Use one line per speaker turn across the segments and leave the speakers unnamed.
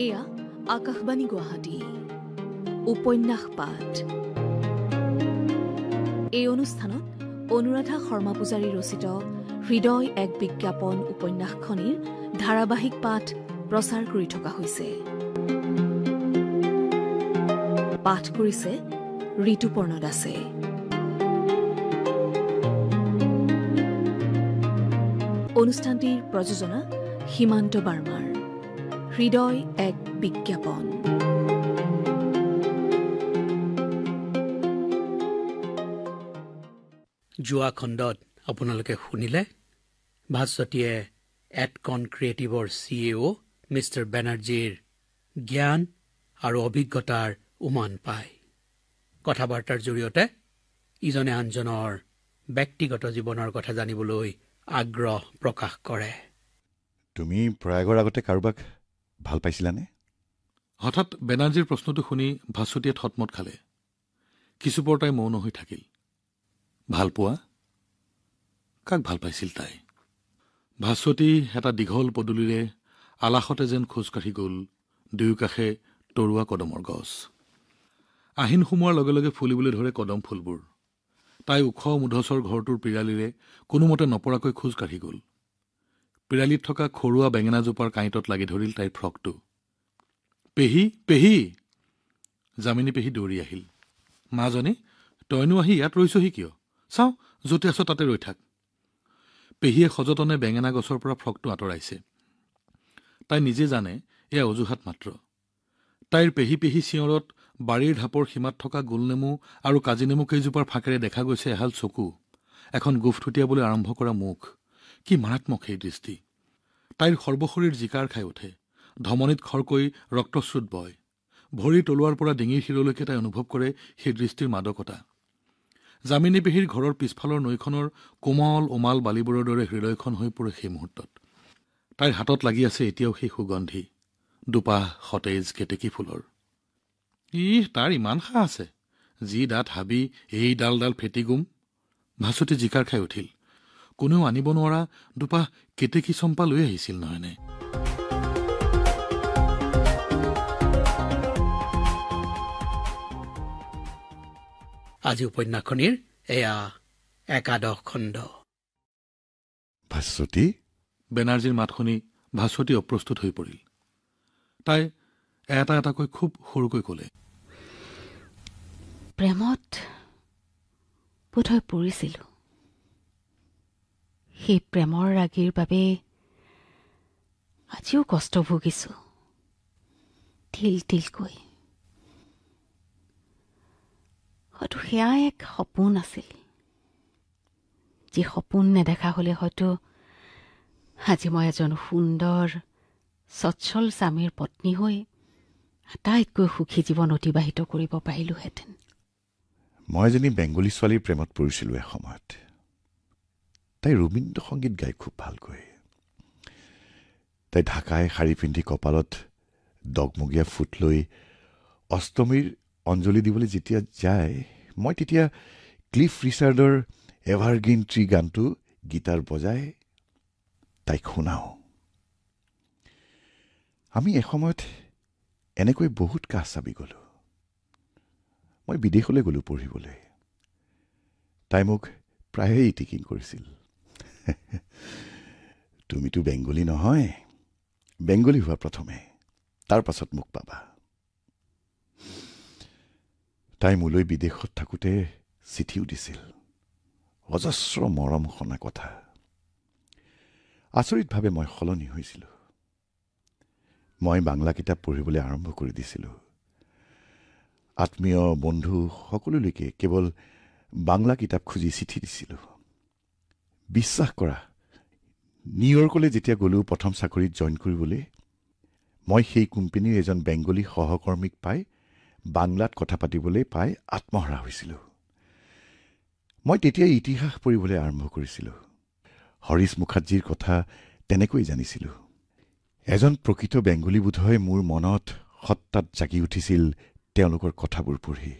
এয়া আকাশবাণী গুৱাহাটী উপন্যাস পাঠ। এই অনুষ্ঠানত অনুৰাধা শৰ্মা পূজাৰী ৰচিত হৃদয় এক বিজ্ঞাপন উপন্যাসখনিৰ ধাৰাবাহিক পাঠ প্ৰচাৰ কৰি থকা হৈছে। পাঠ কৰিছে ঋতুপৰ্ণ দাসে। অনুষ্ঠানটিৰ প্ৰযোজনা সীমান্ত বাৰ্মাৰ। হৃদয় এক বিজ্ঞাপন।
যোৱা খণ্ডত আপোনালোকে শুনিলে ভাস্বতীয়ে এটকন ক্ৰিয়েটিভৰ CEO মিষ্টাৰ বেনাৰ্জীৰ জ্ঞান আৰু অভিজ্ঞতাৰ উমান পায়। কথা বাৰ্তাৰ জৰিয়তে ইজনে আনজনৰ ব্যক্তিগত জীৱনৰ কথা জানিবলৈ আগ্ৰহ প্ৰকাশ কৰে।
তুমি প্ৰয়াগৰ আগতে কাৰোবাক ভাল পাইছিলানে?
হঠাৎ বেনাৰ্জীৰ প্ৰশ্নটো শুনি ভাস্বতীয়ে থতমত খালে। কিছুপৰ তাই মৌন হৈ থাকিল। ভাল পোৱা? কাক ভাল পাইছিল তাই? ভাস্বতী এটা দীঘল পদূলিৰে আলাসতে যেন খোজকাঢ়ি গ'ল। দুয়োকাষে তৰুৱা কদমৰ গছ। আহিন সোমোৱাৰ লগে লগে ফুলিবলৈ ধৰে কদম ফুলবোৰ। তাই ওখ মুধচৰ ঘৰটোৰ পিৰালিৰে কোনোমতে নপৰাকৈ খোজকাঢ়ি গ'ল। পিৰালিত থকা খৰুৱা বেঙেনাজোপাৰ কাঁইটত লাগি ধৰিল তাইৰ ফ্ৰকটো। পেহী পেহী! যামিনী পেহী দৌৰি আহিল। মাজনী, তইনো আহি ইয়াত ৰৈছহি কিয়? চাওঁ, য'তে আছ তাতে ৰৈ থাক। পেহীয়ে সযতনে বেঙেনা গছৰ পৰা ফ্ৰকটো আঁতৰাইছে। তাই নিজে জানে এয়া অজুহাত মাত্ৰ। তাইৰ পেহী পেহী চিঞৰত বাৰীৰ ঢাপৰ সীমাত থকা গোলনেমু আৰু কাজিনেমু কেইজোপাৰ ফাঁকেৰে দেখা গৈছে এহাল চকু, এখন গোফ থুটিয়াবলৈ আৰম্ভ কৰা মুখ। কি মাৰাত্মক সেই দৃষ্টি! তাইৰ সৰ্বশৰীৰ জিকাৰ খাই উঠে। ধমনীত খৰকৈ ৰক্তস্ৰোত বয়। ভৰিৰ তলুৱাৰ পৰা ডিঙিৰ শিৰলৈকে তাই অনুভৱ কৰে সেই দৃষ্টিৰ মাদকতা। যামিনী পেহীৰ ঘৰৰ পিছফালৰ নৈখনৰ কোমল উমাল বালিবোৰৰ দৰে হৃদয়খন হৈ পৰে সেই মুহূৰ্তত। তাইৰ হাতত লাগি আছে এতিয়াও সেই সুগন্ধি, দুপাহ সতেজ কেতেকী ফুলৰ। তাৰ ইমান সাহ আছে! যি দাঁত হাবি, এই ডাল ডাল ফেটিগুম। ভাস্বতী জিকাৰ খাই উঠিল। কোনেও আনিব নোৱাৰা দুপাহ কেতেকী চম্পা লৈ আহিছিল নহয়নে?
আজি উপন্যাসখনিৰ এয়া 11 খণ্ড।
ভাস্বতী?
বেনাৰ্জীৰ মাত শুনি ভাস্বতী অপ্ৰস্তুত হৈ পৰিল। তাই এটা এটাকৈ খুব সৰুকৈ ক'লে,
প্ৰেমত বোধহয় পৰিছিলোঁ। সেই প্ৰেমৰ ৰাগীৰ বাবে আজিও কষ্ট ভুগিছোঁ, তিল তিলকৈ। হয়তো সেয়া এক সপোন আছিল। যি সপোন নেদেখা হ'লে হয়তো আজি মই এজন সুন্দৰ সচ্ছল স্বামীৰ পত্নী হৈ আটাইতকৈ সুখী জীৱন অতিবাহিত কৰিব পাৰিলোহেঁতেন।
মই এজনী বেংগলী ছোৱালীৰ প্ৰেমত পৰিছিলোঁ এসময়ত। তাই ৰবীন্দ্ৰ সংগীত গাই খুব ভালকৈ। তাই ঢাকাই শাৰী পিন্ধি কপালত ডগমগীয়া ফুট লৈ অষ্টমীৰ অঞ্জলি দিবলৈ যেতিয়া যায়, মই তেতিয়া ক্লিফ ৰিচাৰ্ডৰ এভাৰগ্ৰীণ ট্ৰী গানটো গীটাৰ বজাই তাইক শুনাওঁ। আমি এসময়ত এনেকৈ বহুত কাষ চাবি গ'লোঁ। মই বিদেশলৈ গ'লোঁ পঢ়িবলৈ। তাই মোক প্ৰায়ে ইটিকিং কৰিছিল, তুমিতো বেংগলী নহয়, বেংগলী হোৱা প্ৰথমে, তাৰ পাছত মোক পাবা। তাই মোলৈ বিদেশত থাকোঁতে চিঠিও দিছিল, অজস্ৰ মৰম সনা কথা। আচৰিতভাৱে মই সলনি হৈছিলোঁ। মই বাংলা কিতাপ পঢ়িবলৈ আৰম্ভ কৰি দিছিলোঁ। আত্মীয় বন্ধু সকলোলৈকে কেৱল বাংলা কিতাপ খুজি চিঠি দিছিলোঁ। বিশ্বাস কৰা, নিউয়ৰ্কলৈ যেতিয়া গ'লোঁ প্ৰথম চাকৰিত জইন কৰিবলৈ, মই সেই কোম্পানীৰ এজন বেংগলী সহকৰ্মীক পাই বাংলাত কথা পাতিবলৈ পাই আত্মহাৰা হৈছিলোঁ। মই তেতিয়াই ইতিহাস পঢ়িবলৈ আৰম্ভ কৰিছিলোঁ। হৰিশ মুখাৰ্জীৰ কথা তেনেকৈ জানিছিলোঁ। এজন প্ৰকৃত বেংগলী বোধহয় মোৰ মনত সত্তাত জাগি উঠিছিল তেওঁলোকৰ কথাবোৰ পঢ়ি।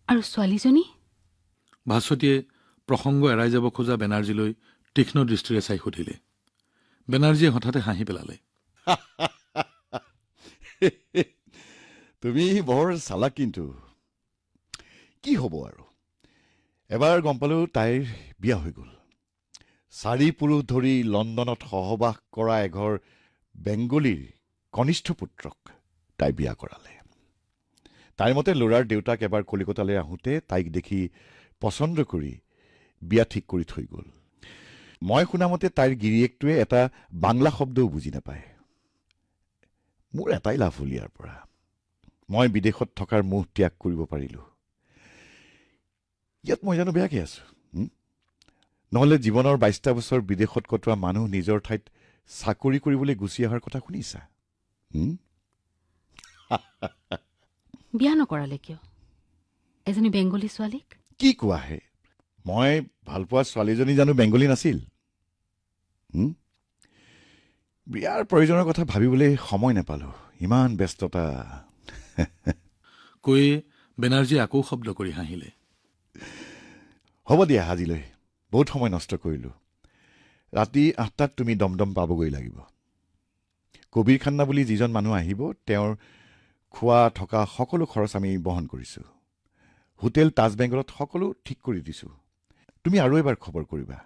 আৰু ছোৱালীজনী?
ভাস্বতীয়ে প্ৰসংগ এৰাই যাব খোজা বেনাৰ্জীলৈ তীক্ষ্ণ দৃষ্টিৰে চাই সুধিলে। বেনাৰ্জীয়ে হঠাতে হাঁহি পেলালে।
তুমি বৰ চালাক কিন্তু কি হ'ব আৰু এবাৰ গম পালোঁ তাইৰ বিয়া হৈ গ'ল 4 পুৰুষ ধৰি লণ্ডনত সহবাস কৰা এঘৰ বেংগলীৰ কনিষ্ঠ পুত্ৰক তাই বিয়া কৰালে তাইৰ মতে ল'ৰাৰ দেউতাক এবাৰ কলিকতালৈ আহোঁতে তাইক দেখি পচন্দ কৰি বিয়া ঠিক কৰি থৈ গ'ল মই শুনামতে তাইৰ গিৰিয়েকটোৱে এটা বাংলা শব্দও বুজি নাপায় মোৰ এটাই লাভ হ'ল ইয়াৰ পৰা মই বিদেশত থকাৰ মোহ ত্যাগ কৰিব পাৰিলোঁ ইয়াত মই জানো বেয়াকৈ আছোঁ নহ'লে জীৱনৰ 22টা বছৰ বিদেশত কটোৱা মানুহ নিজৰ ঠাইত চাকৰি কৰিবলৈ গুচি অহাৰ কথা শুনিছা
বিয়া নকৰালে কিয় এজনী বেংগলী ছোৱালীক
কি কোৱাহে মই ভালপোৱা ছোৱালীজনী জানো বেংগলী নাছিল বিয়াৰ প্ৰয়োজনৰ কথা ভাবিবলৈ সময় নাপালোঁ ইমান ব্যস্ততা
কৈ বেনাৰ্জী আকৌ শব্দ কৰি হাঁহিলে
হ'ব দিয়া আজিলৈ বহুত সময় নষ্ট কৰিলোঁ ৰাতি 8টাত তুমি দমদম পাবগৈ লাগিব কবিৰ খান্না বুলি যিজন মানুহ আহিব তেওঁৰ খোৱা থকা সকলো খৰচ আমি বহন কৰিছোঁ হোটেল তাজ বেংগলত সকলো ঠিক কৰি দিছোঁ তুমি আৰু এবাৰ খবৰ কৰিবা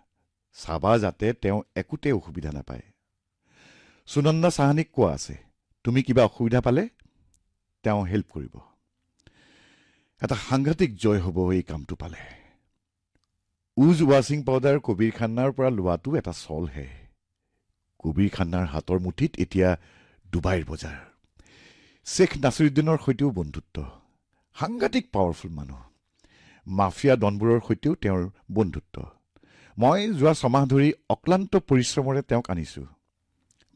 চাবা যাতে তেওঁ একোতে অসুবিধা নাপায় সুনন্দা চাহানীক কোৱা আছে তুমি কিবা অসুবিধা পালে তেওঁ হেল্প কৰিব এটা সাংঘাতিক জয় হ'ব এই কামটো পালে উজ ৱাছিং পাউডাৰ কবিৰ খান্নাৰ পৰা লোৱাটো এটা চলহে কবিৰ খান্নাৰ হাতৰ মুঠিত এতিয়া ডুবাইৰ বজাৰ শ্বেখ নাছিৰুদ্দিনৰ সৈতেও বন্ধুত্ব সাংঘাতিক পাৱাৰফুল মানুহ মাফিয়া ডনবোৰৰ সৈতেও তেওঁৰ বন্ধুত্ব মই যোৱা 6 মাহ ধৰি অক্লান্ত পৰিশ্ৰমেৰে তেওঁক আনিছোঁ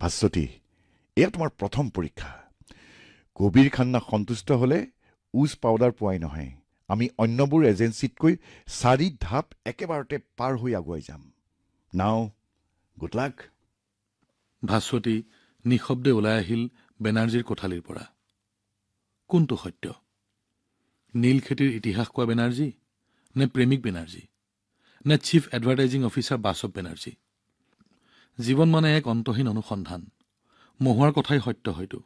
ভাস্বতী এয়া তোমাৰ প্ৰথম পৰীক্ষা কবিৰ খান্না সন্তুষ্ট হ'লে উজ পাউডাৰ পোৱাই নহয় আমি অন্যবোৰ এজেঞ্চিতকৈ 4 ধাপ একেবাৰতে পাৰ হৈ আগুৱাই যাম নাও গুড লাক
ভাস্বতী নিঃশব্দে ওলাই আহিল বেনাৰ্জীৰ কোঠালিৰ পৰা কোনটো সত্য নীল খেতিৰ ইতিহাস কোৱা বেনাৰ্জী নে প্ৰেমিক বেনাৰ্জী নে chief advertising officer Basab Banerjee জীৱন মানে এক অন্তহীন অনুসন্ধান মহুৱাৰ কথাই সত্য হয়তো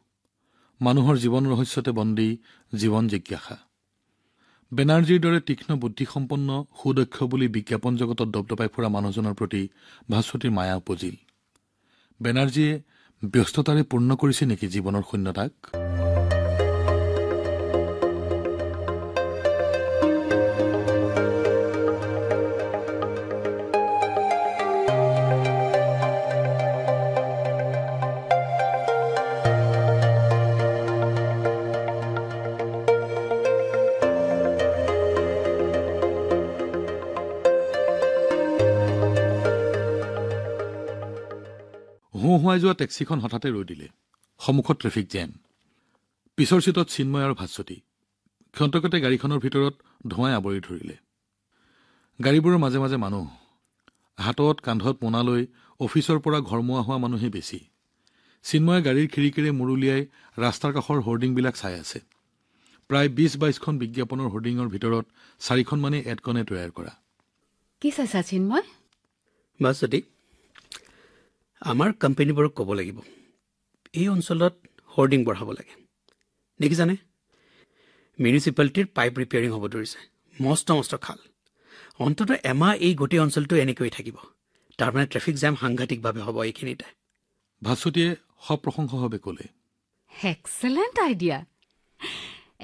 মানুহৰ জীৱন ৰহস্যতে বন্দী জীৱন জিজ্ঞাসা বেনাৰ্জীৰ দৰে তীক্ষ্ণ বুদ্ধিসম্পন্ন সুদক্ষ বুলি বিজ্ঞাপন জগতত দপদপাই ফুৰা মানুহজনৰ প্ৰতি ভাস্বতীৰ মায়া উপজিল বেনাৰ্জীয়ে ব্যস্ততাৰে পূৰ্ণ কৰিছে নেকি জীৱনৰ শূন্যতাক হুৱাই যোৱা টেক্সিখন হঠাতে ৰৈ দিলে সন্মুখত ট্ৰেফিক জেম পিছৰ চিটত চিন্ময় আৰু ভাস্বতী ক্ষন্তকতে গাড়ীখনৰ ভিতৰত ধোঁৱাই আৱৰি ধৰিলে গাড়ীবোৰৰ মাজে মাজে মানুহ হাতত কান্ধত মোনা লৈ অফিচৰ পৰা ঘৰমুৱা হোৱা মানুহেই বেছি চিন্ময়ে গাড়ীৰ খিৰিকীৰে মূৰ উলিয়াই ৰাস্তাৰ কাষৰ হোৰ্ডিংবিলাক চাই আছে প্ৰায় 20-22খন বিজ্ঞাপনৰ হোৰ্ডিঙৰ ভিতৰত 4খনমানেই এডকনে তৈয়াৰ কৰা
কি চাইছা চিন্ময়
ভাস্বতী আমাৰ কোম্পানীবোৰক ক'ব লাগিব এই অঞ্চলত হোৰ্ডিং বঢ়াব লাগে দেখিছানে মিউনিচিপালিটিৰ পাইপ ৰিপেয়াৰিং হ'ব ধৰিছে মস্ত মস্ত খাল অন্ততঃ এমাহ এই গোটেই অঞ্চলটো এনেকৈ থাকিব তাৰমানে ট্ৰেফিক জাম সাংঘাতিকভাৱে হ'ব এইখিনিতে
ভাস্বতীয়ে সপ্ৰশংসাভাৱে ক'লে
এক্সেলেণ্ট আইডিয়া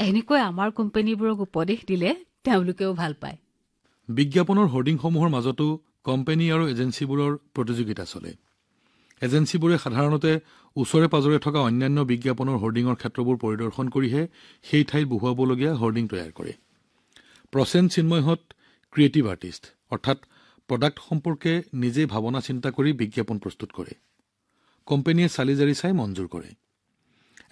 এনেকৈ আমাৰ কোম্পানীবোৰক উপদেশ দিলে তেওঁলোকেও ভাল পায়
বিজ্ঞাপনৰ হোৰ্ডিংসমূহৰ মাজতো কোম্পানী আৰু এজেঞ্চিবোৰৰ প্ৰতিযোগিতা চলে এজেঞ্চিবোৰে সাধাৰণতে ওচৰে পাজৰে থকা অন্যান্য বিজ্ঞাপনৰ হোৰ্ডিঙৰ ক্ষেত্ৰবোৰ পৰিদৰ্শন কৰিহে সেই ঠাইত বহুৱাবলগীয়া হোৰ্ডিং তৈয়াৰ কৰে প্ৰচেন চিন্ময়হঁত ক্ৰিয়েটিভ আৰ্টিষ্ট অৰ্থাৎ প্ৰডাক্ট সম্পৰ্কে নিজেই ভাৱনা চিন্তা কৰি বিজ্ঞাপন প্ৰস্তুত কৰে কোম্পানীয়ে চালি জাৰি চাই মঞ্জুৰ কৰে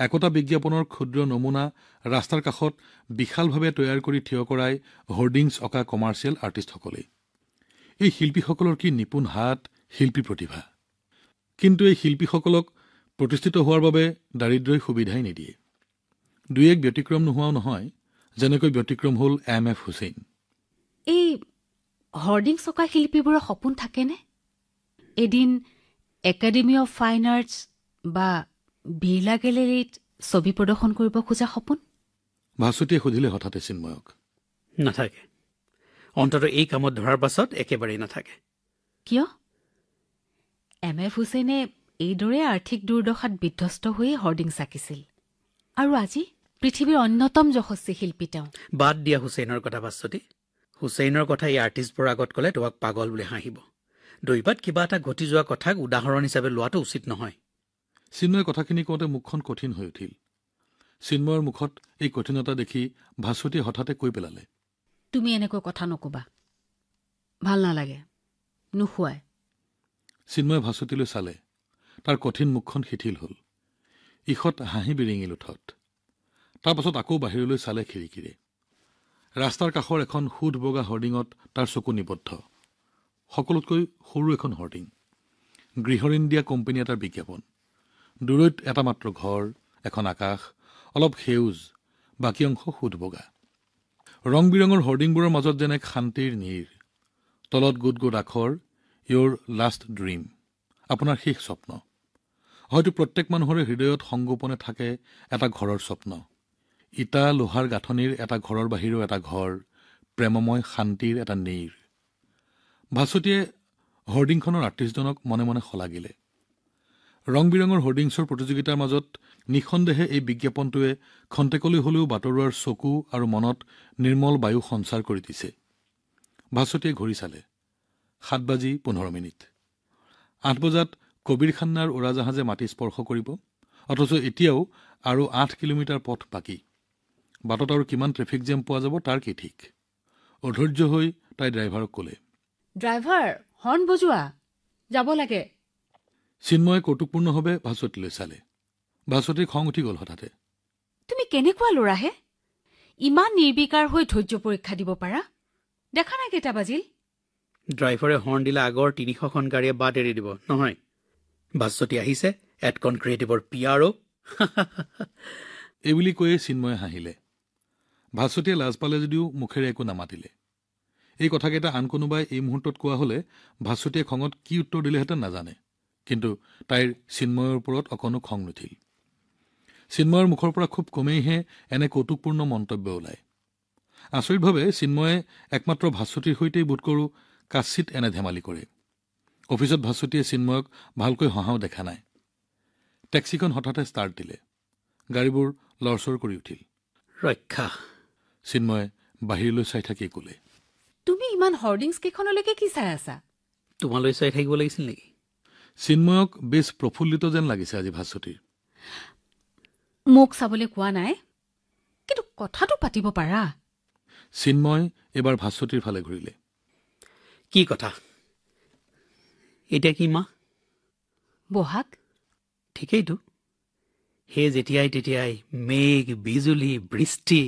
একোটা বিজ্ঞাপনৰ ক্ষুদ্ৰ নমুনা ৰাস্তাৰ কাষত বিশালভাৱে তৈয়াৰ কৰি থিয় কৰাই হোৰ্ডিংছ অঁকা কমাৰ্চিয়েল আৰ্টিষ্টসকলে এই শিল্পীসকলৰ কি নিপুণ হাত শিল্পী প্ৰতিভা কিন্তু এই শিল্পীসকলক প্ৰতিষ্ঠিত হোৱাৰ বাবে দাৰিদ্ৰই সুবিধাই নিদিয়ে দুই এক ব্যতিক্ৰম নোহোৱাও নহয় যেনেকৈ ব্যতিক্ৰম হ'ল MF হুছেইন
এই হোৰ্ডিং চকা শিল্পীবোৰৰ সপোন থাকেনে এদিন একাডেমি অফ ফাইন আৰ্টছ বা বিৰলা গেলেৰীত ছবি প্ৰদৰ্শন কৰিব খোজা সপোন?
ভাস্বতীয়ে সুধিলে হঠাতে চিন্ময়ক।
নাথাকে। অন্ততঃ এই কামত ধৰাৰ পাছত একেবাৰেই নাথাকে।
কিয়? MF হুছেইনে এইদৰে আৰ্থিক দুৰ্দশাত বিধ্বস্ত হৈয়ে হৰ্ডিংছ আঁকিছিল, আৰু আজি পৃথিৱীৰ অন্যতম যশস্বী শিল্পী তেওঁ।
বাদ দিয়া হুছেইনৰ কথা ভাস্বতী। হুছেইনৰ কথা এই আৰ্টিষ্টবোৰৰ আগত ক'লে তোমাক পাগল বুলি হাঁহিব। দৈবাত কিবা এটা ঘটি যোৱা কথাক উদাহৰণ হিচাপে লোৱাটো উচিত নহয়।
চিন্ময়ে কথাখিনি কওঁতে মুখখন কঠিন হৈ উঠিল। চিন্ময়ৰ মুখত এই কঠিনতা দেখি ভাস্বতীয়ে হঠাতে কৈ পেলালে,
তুমি এনেকৈ কথা নকবা, ভাল নালাগে, নোখোৱাই।
চিন্ময়ে ভাস্বতীলৈ চালে। তাৰ কঠিন মুখখন শিথিল হ'ল। ইখত হাঁহি বিৰিঙিল উঠত। তাৰ পাছত আকৌ বাহিৰলৈ চালে খিৰিকীৰে। ৰাস্তাৰ কাষৰ এখন সুধ বগা হৰ্ডিঙত তাৰ চকু নিবদ্ধ। সকলোতকৈ সৰু এখন হৰ্ডিং। গৃহঋণ দিয়া কোম্পানী এটাৰ বিজ্ঞাপন। দূৰৈত এটা মাত্ৰ ঘৰ, এখন আকাশ, অলপ সেউজ, বাকী অংশ সুধ বগা। ৰং বিৰঙৰ হৰ্ডিংবোৰৰ মাজত যেন এক শান্তিৰ নীৰ। তলত গোট গোট আখৰ, ইয়'ৰ লাষ্ট ড্ৰিম, আপোনাৰ শেষ স্বপ্ন। হয়তো প্ৰত্যেক মানুহৰে হৃদয়ত সংগোপনে থাকে এটা ঘৰৰ স্বপ্ন। ইটা লোহাৰ গাঁথনিৰ এটা ঘৰৰ বাহিৰেও এটা ঘৰ, প্ৰেমময় শান্তিৰ এটা নীৰ। ভাস্বতীয়ে হৰ্ডিংখনৰ আৰ্টিষ্টজনক মনে মনে শলাগিলে। ৰং বিৰঙৰ হৰ্ডিংছৰ প্ৰতিযোগিতাৰ মাজত নিঃসন্দেহে এই বিজ্ঞাপনটোৱে খন্তেকলৈ হলেও বাটৰুৱাৰ চকু আৰু মনত নিৰ্মল বায়ু সঞ্চাৰ কৰি দিছে। ভাস্বতীয়ে ঘড়ী চালে। 7:15। 8 বজাত কবিৰ খান্নাৰ উৰাজাহাজে মাটি স্পৰ্শ কৰিব, অথচ এতিয়াও আৰু 8 কিলোমিটাৰ পথ বাকী। বাটত আৰু কিমান ট্ৰেফিক জেম পোৱা যাব তাৰ কি ঠিক। অধৈৰ্য হৈ তাই ড্ৰাইভাৰক ক'লে,
ড্ৰাইভাৰ, হৰ্ণ বজোৱা, যাব লাগে।
চিন্ময়ে কৌতুকপূৰ্ণভাৱে ভাস্বতীলৈ চালে। ভাস্বতীৰ খং উঠি গ'ল হঠাতে।
তুমি কেনেকুৱা ল'ৰাহে? ইমান নিৰ্বিকাৰ হৈ ধৈৰ্য পৰীক্ষা দিব পাৰা? দেখা নাই কেইটা বাজিল?
ড্ৰাইভাৰে হৰ্ণ দিলে আগৰ 300খন গাড়ীয়ে বাট এৰি দিব, নহয়? ভাস্বতী আহিছে, এডকন ক্ৰিয়েটিভৰ PR।
এইবুলি কৈয়ে চিন্ময়ে হাঁহিলে। ভাস্বতীয়ে লাজ পালে যদিও মুখেৰে একো নামাতিলে। এই কথাকেইটা আন কোনোবাই এই মুহূৰ্তত কোৱা হলে ভাস্বতীয়ে খঙত কি উত্তৰ দিলেহেঁতেন নাজানে, কিন্তু তাইৰ চিন্ময়ৰ ওপৰত অকণো খং নুঠিল। চিন্ময়ৰ মুখৰ পৰা খুব কমেইহে এনে কৌতুকপূৰ্ণ মন্তব্য ওলায়। আচৰিতভাৱে চিন্ময়ে একমাত্ৰ ভাস্বতীৰ সৈতেই বোধ কৰোঁ কাচিত এনে ধেমালি কৰে। অফিচত ভাস্বতীয়ে চিন্ময়ক ভালকৈ হহাও দেখা নাই। টেক্সিখন হঠাতে ষ্টাৰ্ট দিলে। গাড়ীবোৰ লৰচৰ কৰি উঠিল।
ৰক্ষা।
চিন্ময়ে বাহিৰলৈ চাই থাকিয়ে ক'লে,
তুমি ইমান হৰ্ডিংছ কেইখনলৈকে কি চাই আছা?
তোমালৈ চাই থাকিব লাগিছিল নেকি?
চিন্ময়ক বেছ প্ৰফুল্লিত যেন লাগিছে আজি ভাস্বতীৰ।
মোক চাবলৈ কোৱা নাই, কিন্তু কথাটো পাতিব পাৰা।
চিন্ময় এবাৰ ভাস্বতীৰ ফালে ঘূৰিলে।
কি কথা? এতিয়া কি মাহ?
বহাগ।
ঠিকেইতো। সেই যেতিয়াই তেতিয়াই মেঘ, বিজুলী, বৃষ্টি।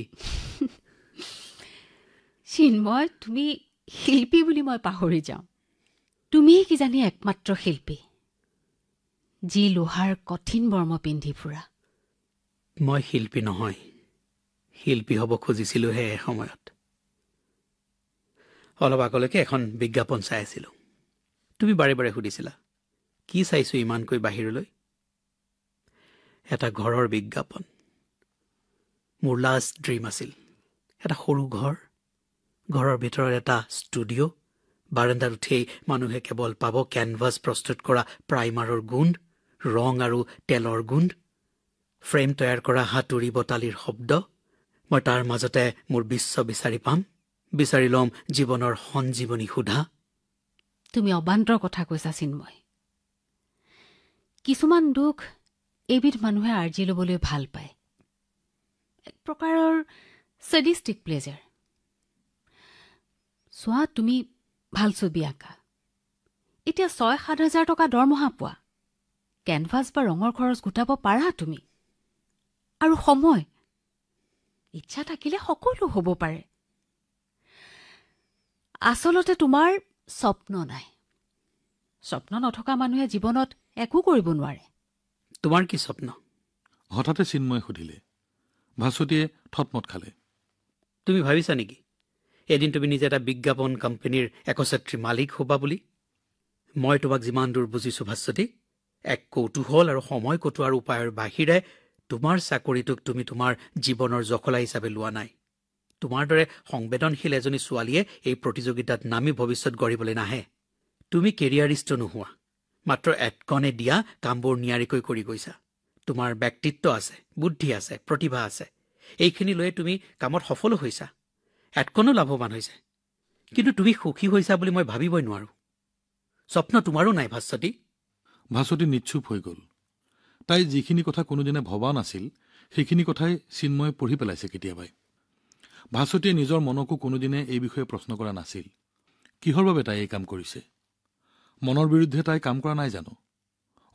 চিন্ময়, তুমি শিল্পী বুলি মই পাহৰি যাওঁ। তুমিয়ে কিজানি একমাত্ৰ শিল্পী, যি লোহাৰ কঠিন বৰ্ম পিন্ধি ফুৰা।
মই শিল্পী নহয়, শিল্পী হ'ব খুজিছিলোহে এসময়ত। অলপ আগলৈকে এখন বিজ্ঞাপন চাই আছিলো। তুমি বাৰে বাৰে সুধিছিলা, কি চাইছো ইমানকৈ বাহিৰলৈ? এটা ঘৰৰ বিজ্ঞাপন। মোৰ লাষ্ট ড্ৰিম আছিল এটা সৰু ঘৰ, ঘৰৰ ভিতৰত এটা ষ্টুডিঅ', বাৰাণ্ডাত উঠেই মানুহে কেৱল পাব কেনভাছ প্ৰস্তুত কৰা প্ৰাইমাৰৰ গোন্ধ, ৰং আৰু তেলৰ গোন্ধ, ফ্ৰেম তৈয়াৰ কৰা হাতুৰি বটালিৰ শব্দ। মই তাৰ মাজতে মোৰ বিশ্ব বিচাৰি পাম, বিচাৰি ল'ম জীৱনৰ সঞ্জীৱনী সুধা।
তুমি অবান্তৰ কথা কৈছা চিন্ময়। কিছুমান দুখ এইবিধ মানুহে আৰ্জি ল'বলৈ ভাল পায়, এক প্ৰকাৰৰ ছেডিষ্টিক প্লেজাৰ। চোৱা, তুমি ভাল ছবি আঁকা, এতিয়া 6-7 হাজাৰ টকা দৰমহা পোৱা, কেনভাছ বা ৰঙৰ খৰচ গোটাব পাৰা তুমি। আৰু সময়, ইচ্ছা থাকিলে সকলো হ'ব পাৰে। আচলতে তোমাৰ স্বপ্ন নাই। স্বপ্ন নথকা মানুহে জীৱনত একো কৰিব নোৱাৰে।
তোমাৰ কি স্বপ্ন?
হঠাতে চিন্ময়ে সুধিলে। ভাস্বতীয়ে থতমত খালে।
তুমি ভাবিছা নেকি এদিন তুমি নিজে এটা বিজ্ঞাপন কোম্পানীৰ একচ্ছত্ৰী মালিক হ'বা বুলি? মই তোমাক যিমান দূৰ বুজিছো ভাস্বতী, এক কৌতূহল আৰু সময় কটোৱাৰ উপায়ৰ বাহিৰে তোমাৰ চাকৰিটোক তুমি তোমাৰ জীৱনৰ জখলা হিচাপে লোৱা নাই। তোমাৰ দৰে সংবেদনশীল এজনী ছোৱালীয়ে এই প্ৰতিযোগিতাত নামি ভৱিষ্যত গঢ়িবলৈ নাহে। তুমি কেৰিয়াৰিষ্টো নোহোৱা, মাত্ৰ এটকনে দিয়া কামবোৰ নিয়াৰিকৈ কৰি গৈছা। তোমাৰ ব্যক্তিত্ব আছে, বুদ্ধি আছে, প্ৰতিভা আছে। এইখিনি লৈয়ে তুমি কামত সফলো হৈছা, এটকনো লাভৱান হৈছে। কিন্তু তুমি সুখী হৈছা বুলি মই ভাবিবই নোৱাৰো। স্বপ্ন তোমাৰো নাই ভাস্বতী।
ভাস্বতী নিশ্চুপ হৈ গ'ল। তাই যিখিনি কথা কোনোদিনে ভবা নাছিল সেইখিনি কথাই চিন্ময়ে পঢ়ি পেলাইছে কেতিয়াবাই। ভাস্বতীয়ে নিজৰ মনকো কোনোদিনে এই বিষয়ে প্ৰশ্ন কৰা নাছিল। কিহৰ বাবে তাই এই কাম কৰিছে? মনৰ বিৰুদ্ধে তাই কাম কৰা নাই জানো?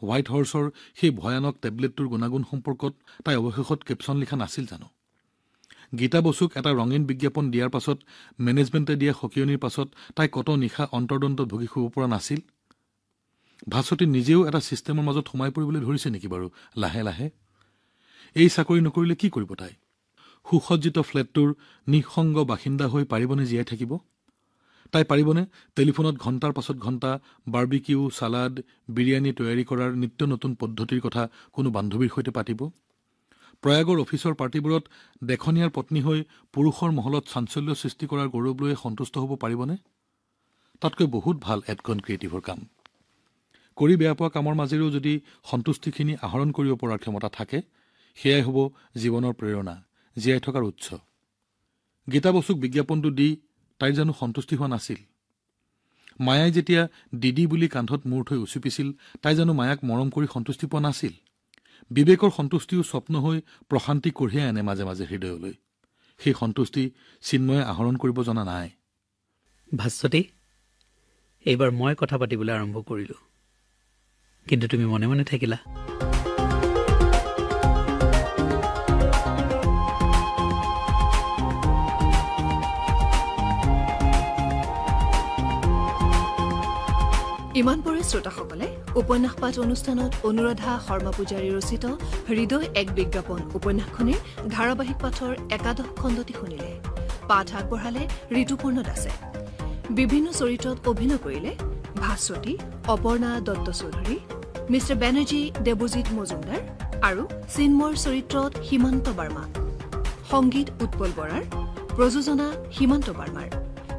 হোৱাইট হৰ্চৰ সেই ভয়ানক টেবলেটটোৰ গুণাগুণ সম্পৰ্কত তাই অৱশেষত কেপশ্যন লিখা নাছিল জানো? গীতা বসুক এটা ৰঙীন বিজ্ঞাপন দিয়াৰ পাছত, মেনেজমেণ্টে দিয়া সকিয়নিৰ পাছত তাই কত নিশা অন্তৰ্দন্তত ভুগি শুব পৰা নাছিল? ভাস্বতী নিজেও এটা ছিষ্টেমৰ মাজত সোমাই পৰিবলৈ ধৰিছে নেকি বাৰু লাহে লাহে? এই চাকৰি নকৰিলে কি কৰিব তাই? সুসজ্জিত ফ্লেটটোৰ নিঃসংগ বাসিন্দা হৈ পাৰিবনে জীয়াই থাকিব? তাই পাৰিবনে টেলিফোনত ঘণ্টাৰ পাছত ঘণ্টা বাৰ্বিকিউ, ছালাড, বিৰিয়ানী তৈয়াৰী কৰাৰ নিত্য নতুন পদ্ধতিৰ কথা কোনো বান্ধৱীৰ সৈতে পাতিব? প্ৰয়াগৰ অফিচৰ পাৰ্টিবোৰত দেখনীয়াৰ পত্নী হৈ পুৰুষৰ মহলত চাঞ্চল্য সৃষ্টি কৰাৰ গৌৰৱ লৈয়ে সন্তুষ্ট হ'ব পাৰিবনে? তাতকৈ বহুত ভাল এডকন ক্ৰিয়েটিভৰ কাম। কৰি বেয়া পোৱা কামৰ মাজেৰেও যদি সন্তুষ্টিখিনি আহৰণ কৰিব পৰাৰ ক্ষমতা থাকে, সেয়াই হ'ব জীৱনৰ প্ৰেৰণা, জীয়াই থকাৰ উৎস। গীতা বসুক বিজ্ঞাপনটো দি তাইৰ জানো সন্তুষ্টি হোৱা নাছিল? মায়াই যেতিয়া দিদি বুলি কান্ধত মূৰ থৈ উচুপিছিল, তাই জানো মায়াক মৰম কৰি সন্তুষ্টি পোৱা নাছিল? বিবেকৰ সন্তুষ্টিও স্বপ্ন হৈ প্ৰশান্তি কঢ়িয়াই আনে মাজে মাজে হৃদয়লৈ। সেই সন্তুষ্টি চিন্ময়ে আহৰণ কৰিব জনা নাই।
ভাস্বতী, এইবাৰ মই কথা পাতিবলৈ আৰম্ভ কৰিলো, কিন্তু তুমি মনে মনে থাকিলা।
ইমান পৰে শ্ৰোতাসকলে উপন্যাস পাঠ অনুষ্ঠানত অনুৰাধা শৰ্মা পূজাৰী ৰচিত হৃদয় এক বিজ্ঞাপন উপন্যাসখনিৰ ধাৰাবাহিক পাঠৰ ১১ খণ্ডটি শুনিলে। পাঠ আগবঢ়ালে ঋতুপৰ্ণ দাসে। বিভিন্ন চৰিত্ৰত অভিনয় কৰিলে ভাস্বতী, অপৰ্ণা দত্ত চৌধুৰী, মিষ্টাৰ বেনাৰ্জী দেৱজিৎ মজুমদাৰ আৰু চিন্মৰ চৰিত্ৰত সীমান্ত বাৰ্মা। সংগীত উৎপল বৰাৰ, প্ৰযোজনা সীমান্ত বাৰ্মাৰ।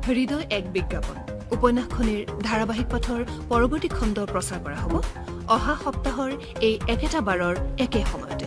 হৃদয় এক বিজ্ঞাপন উপন্যাসখনিৰ ধাৰাবাহিক পাঠৰ পৰৱৰ্তী খণ্ড প্ৰচাৰ কৰা হ'ব অহা সপ্তাহৰ এই একেটা বাৰৰ একে সময়তে।